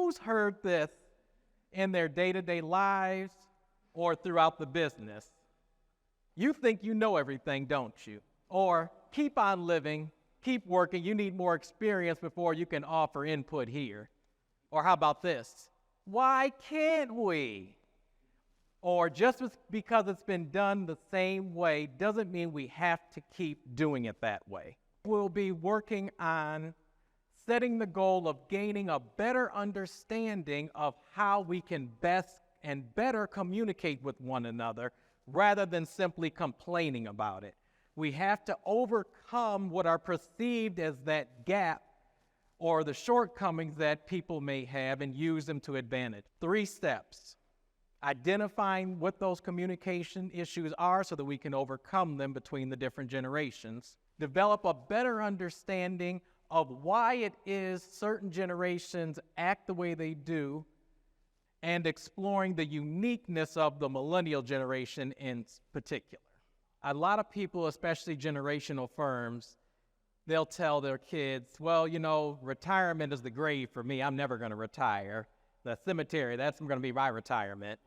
Who's heard this in their day-to-day lives or throughout the business? You think you know everything, don't you? Or keep on living, keep working, you need more experience before you can offer input here. Or how about this? Why can't we? Or just because it's been done the same way doesn't mean we have to keep doing it that way. We'll be working on setting the goal of gaining a better understanding of how we can best and better communicate with one another rather than simply complaining about it. We have to overcome what are perceived as that gap or the shortcomings that people may have and use them to advantage. 3 steps. Identifying what those communication issues are so that we can overcome them between the different generations. Develop a better understanding of why it is certain generations act the way they do, and exploring the uniqueness of the millennial generation in particular. A lot of people, especially generational firms, they'll tell their kids, well, you know, retirement is the grave for me. I'm never going to retire. The cemetery, that's going to be my retirement.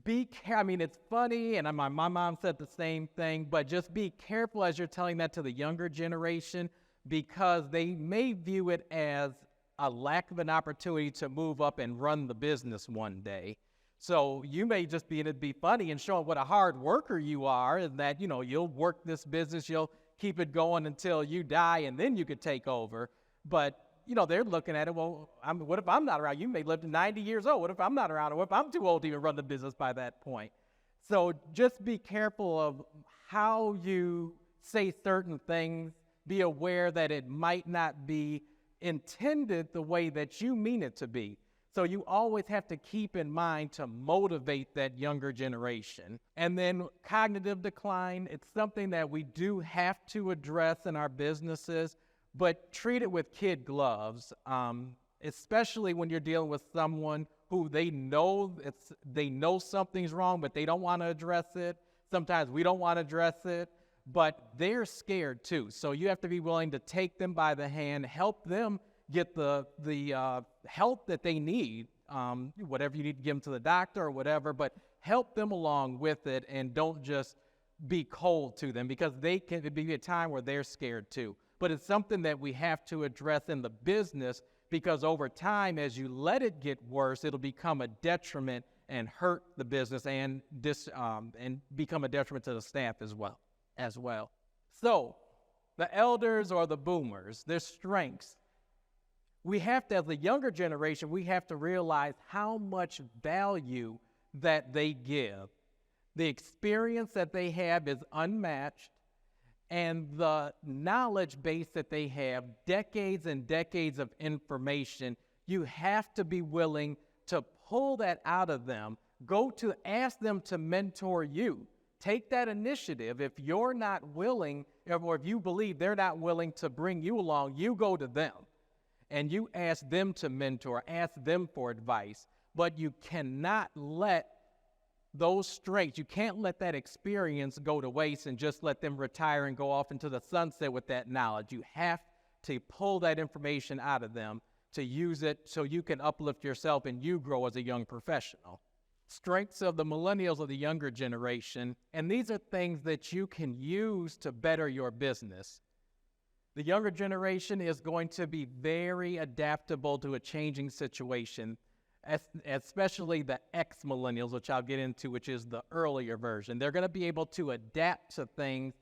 It's funny, and my mom said the same thing, but just be careful as you're telling that to the younger generation, because they may view it as a lack of an opportunity to move up and run the business one day. So you may just be funny and showing what a hard worker you are, and that, you know, you'll work this business, you'll keep it going until you die, and then you could take over. But you know, they're looking at it, well, what if I'm not around? You may live to 90 years old. What if I'm not around? Or what if I'm too old to even run the business by that point? So just be careful of how you say certain things. Be aware that it might not be intended the way that you mean it to be. So you always have to keep in mind to motivate that younger generation. And then cognitive decline, it's something that we do have to address in our businesses, but treat it with kid gloves, especially when you're dealing with someone who they know something's wrong, but they don't want to address it. Sometimes we don't want to address it, but they're scared too. So you have to be willing to take them by the hand, help them get the help that they need, whatever you need to give them to the doctor or whatever, but help them along with it, and don't just be cold to them, because it can be a time where they're scared too. But it's something that we have to address in the business, because over time, as you let it get worse, it'll become a detriment and hurt the business and become a detriment to the staff as well. So the elders or the boomers, their strengths. We have to, as the younger generation, we have to realize how much value that they give. The experience that they have is unmatched, and the knowledge base that they have, decades and decades of information, you have to be willing to pull that out of them. Go to ask them to mentor you. Take that initiative. If you're not willing, or if you believe they're not willing to bring you along, you go to them and you ask them to mentor, ask them for advice. But you cannot let those strengths, you can't let that experience go to waste and just let them retire and go off into the sunset with that knowledge. You have to pull that information out of them to use it so you can uplift yourself and you grow as a young professional. Strengths of the millennials or the younger generation, and these are things that you can use to better your business. The younger generation is going to be very adaptable to a changing situation, especially the ex-millennials, which I'll get into, which is the earlier version. They're going to be able to adapt to things,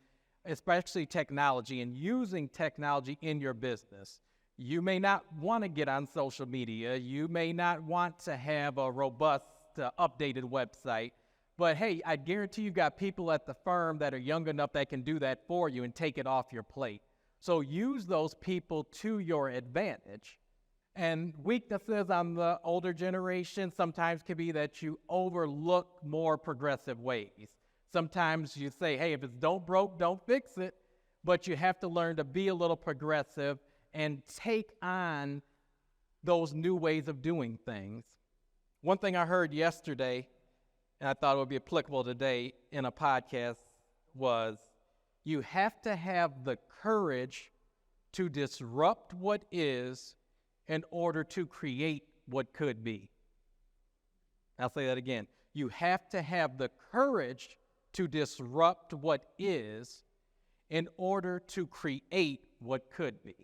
especially technology, and using technology in your business. You may not want to get on social media. You may not want to have a robust, updated website. But hey, I guarantee you've got people at the firm that are young enough that can do that for you and take it off your plate. So use those people to your advantage. And weaknesses on the older generation sometimes can be that you overlook more progressive ways. Sometimes you say, hey, if it's don't broke, don't fix it. But you have to learn to be a little progressive and take on those new ways of doing things. One thing I heard yesterday, and I thought it would be applicable today in a podcast, was you have to have the courage to disrupt what is in order to create what could be. I'll say that again. You have to have the courage to disrupt what is in order to create what could be.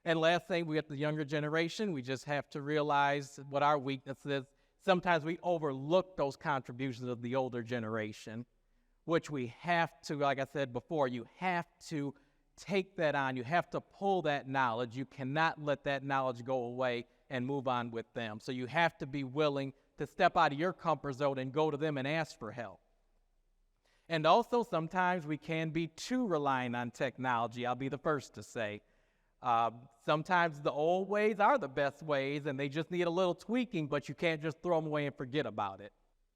And last thing, we have the younger generation. We just have to realize what our weakness is. Sometimes we overlook those contributions of the older generation, which we have to, like I said before, you have to take that on. You have to pull that knowledge. You cannot let that knowledge go away and move on with them. So you have to be willing to step out of your comfort zone and go to them and ask for help. And also, sometimes we can be too reliant on technology. I'll be the first to say. Sometimes the old ways are the best ways, and they just need a little tweaking, but you can't just throw them away and forget about it.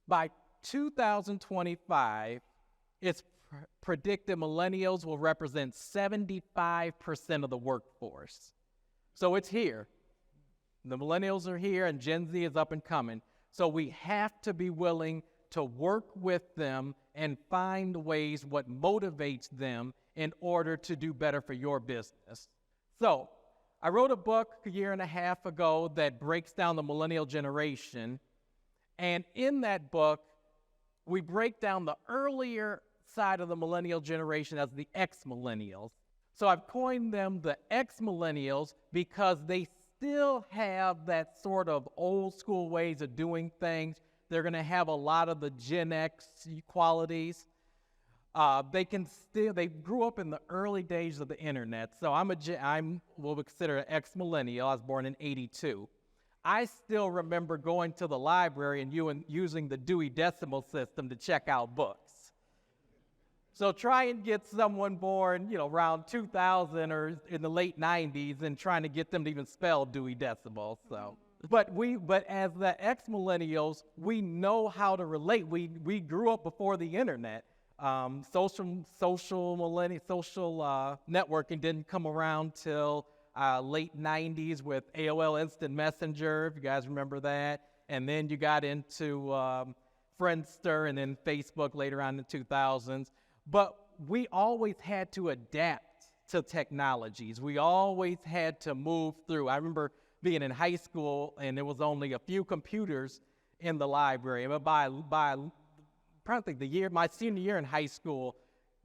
By 2025, it's predicted millennials will represent 75% of the workforce. So it's here. The millennials are here, and Gen Z is up and coming. So we have to be willing to work with them and find ways what motivates them in order to do better for your business. So I wrote a book a year and a half ago that breaks down the millennial generation. And in that book, we break down the earlier side of the millennial generation as the X-millennials. So I've coined them the X-millennials because they still have that sort of old school ways of doing things. They're going to have a lot of the Gen X qualities. They grew up in the early days of the internet. So we'll consider an ex-millennial. I was born in 82. I still remember going to the library and using the Dewey Decimal System to check out books. So try and get someone born, around 2000 or in the late 90s and trying to get them to even spell Dewey Decimal. But as the ex-millennials, we know how to relate. We grew up before the internet. Social networking didn't come around till late 90s with AOL Instant Messenger, if you guys remember that. And then you got into Friendster and then Facebook later on in the 2000s. But we always had to adapt to technologies. We always had to move through. I remember being in high school and there was only a few computers in the library. But by probably my senior year in high school,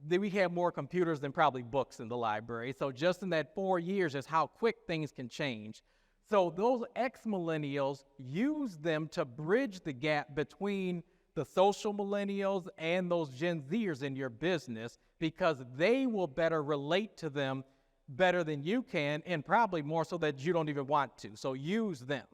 we had more computers than probably books in the library. So just in that 4 years is how quick things can change. So those ex-millennials use them to bridge the gap between the social millennials and those Gen Zers in your business because they will better relate to them better than you can and probably more so that you don't even want to. So use them.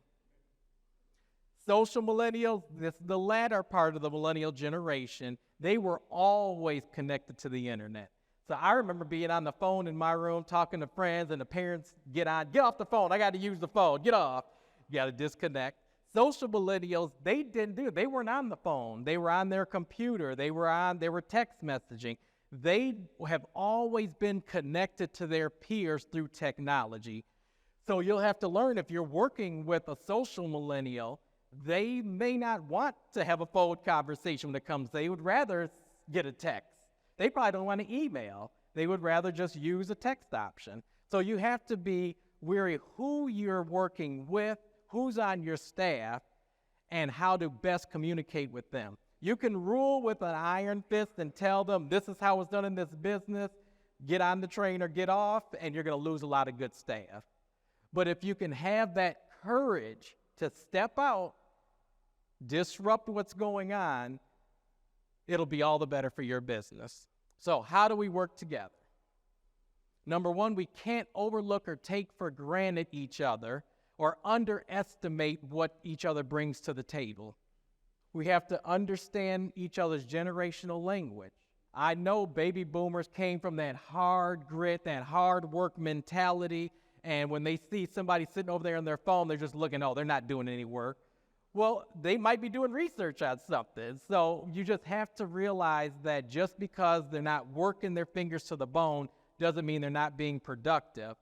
Social millennials, this is the latter part of the millennial generation. They were always connected to the internet. So I remember being on the phone in my room talking to friends and the parents get off the phone. I got to use the phone. Get off. You got to disconnect. Social millennials, they didn't do it. They weren't on the phone. They were on their computer. They were text messaging. They have always been connected to their peers through technology. So you'll have to learn if you're working with a social millennial, they may not want to have a phone conversation when it comes. They would rather get a text. They probably don't want to email. They would rather just use a text option. So you have to be wary who you're working with, who's on your staff, and how to best communicate with them. You can rule with an iron fist and tell them this is how it's done in this business, get on the train or get off, and you're going to lose a lot of good staff. But if you can have that courage to step out, disrupt what's going on, it'll be all the better for your business. So how do we work together? Number one, we can't overlook or take for granted each other or underestimate what each other brings to the table. We have to understand each other's generational language. I know baby boomers came from that hard grit, that hard work mentality, and when they see somebody sitting over there on their phone, they're just looking, they're not doing any work. Well, they might be doing research on something. So you just have to realize that just because they're not working their fingers to the bone doesn't mean they're not being productive.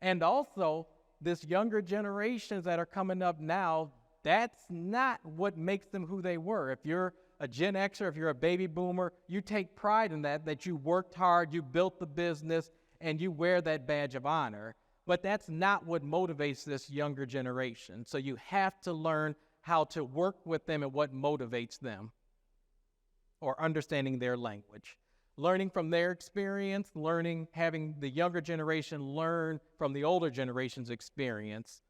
And also, this younger generations that are coming up now, that's not what makes them who they were. If you're a Gen Xer, if you're a baby boomer, you take pride in that you worked hard, you built the business, and you wear that badge of honor. But that's not what motivates this younger generation. So you have to learn how to work with them and what motivates them, or understanding their language. Learning from their experience, having the younger generation learn from the older generation's experience.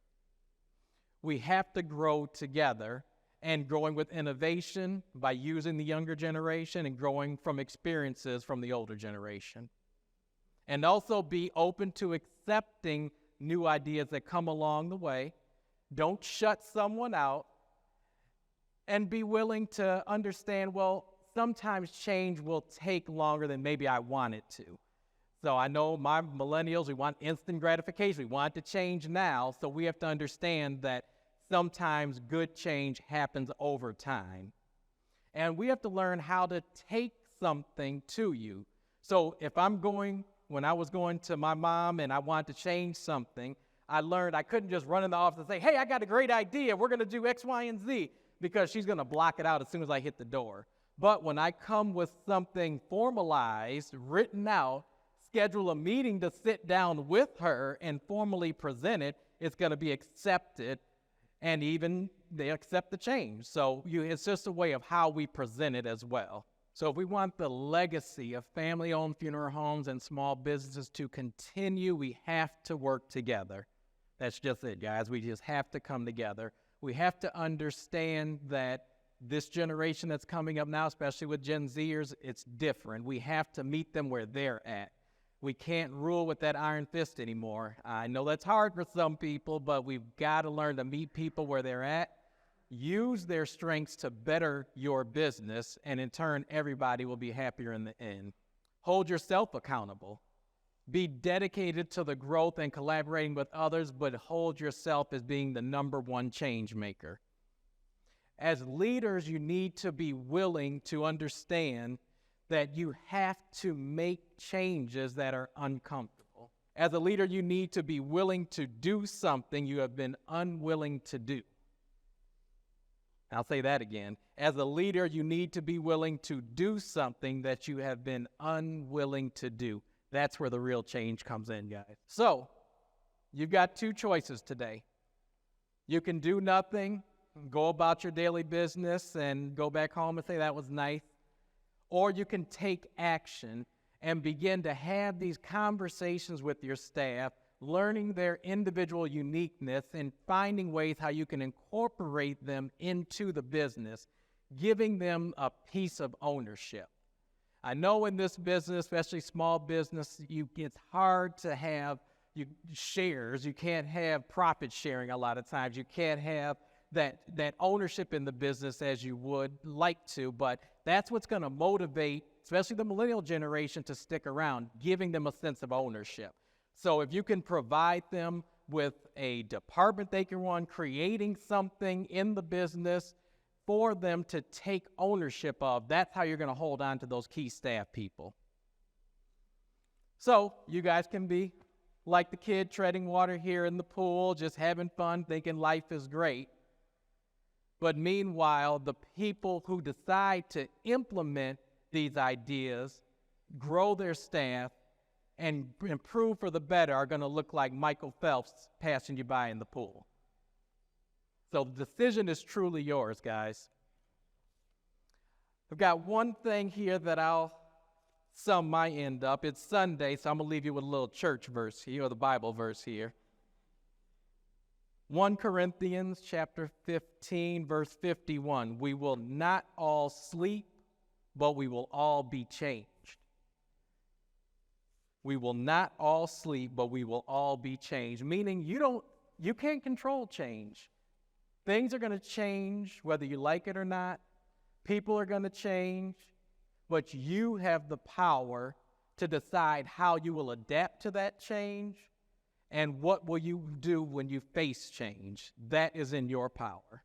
We have to grow together, and growing with innovation by using the younger generation and growing from experiences from the older generation. And also be open to accepting new ideas that come along the way. Don't shut someone out, and be willing to understand, well, sometimes change will take longer than maybe I want it to. So I know my millennials, we want instant gratification. We want to change now, so we have to understand that sometimes good change happens over time. And we have to learn how to take something to you. So when I was going to my mom and I wanted to change something, I learned I couldn't just run in the office and say, hey, I got a great idea. We're going to do X, Y, and Z, because she's going to block it out as soon as I hit the door. But when I come with something formalized, written out, schedule a meeting to sit down with her and formally present it, it's going to be accepted, and even they accept the change. So it's just a way of how we present it as well. So if we want the legacy of family-owned funeral homes and small businesses to continue, we have to work together. That's just it, guys. We just have to come together. We have to understand that this generation that's coming up now, especially with Gen Zers, it's different. We have to meet them where they're at. We can't rule with that iron fist anymore. I know that's hard for some people, but we've got to learn to meet people where they're at, use their strengths to better your business, and in turn, everybody will be happier in the end. Hold yourself accountable. Be dedicated to the growth and collaborating with others, but hold yourself as being the number one change maker. As leaders, you need to be willing to understand that you have to make changes that are uncomfortable. As a leader, you need to be willing to do something you have been unwilling to do. I'll say that again. As a leader, you need to be willing to do something that you have been unwilling to do. That's where the real change comes in, guys. So, you've got two choices today. You can do nothing, go about your daily business, and go back home and say that was nice. Or you can take action and begin to have these conversations with your staff, learning their individual uniqueness and finding ways how you can incorporate them into the business, giving them a piece of ownership. I know in this business, especially small business, it's hard to have shares. You can't have profit sharing a lot of times. You can't have that ownership in the business as you would like to, but that's what's going to motivate, especially the millennial generation, to stick around, giving them a sense of ownership. So if you can provide them with a department they can run, creating something in the business for them to take ownership of, that's how you're going to hold on to those key staff people. So you guys can be like the kid treading water here in the pool, just having fun, thinking life is great. But meanwhile, the people who decide to implement these ideas, grow their staff, and improve for the better are going to look like Michael Phelps passing you by in the pool. So the decision is truly yours, guys. I've got one thing here that I'll sum my end up. It's Sunday, so I'm going to leave you with a little church verse here, or the Bible verse here. 1 Corinthians chapter 15, verse 51. We will not all sleep, but we will all be changed. We will not all sleep, but we will all be changed. Meaning you can't control change. Things are going to change whether you like it or not. People are going to change, but you have the power to decide how you will adapt to that change. And what will you do when you face change? That is in your power.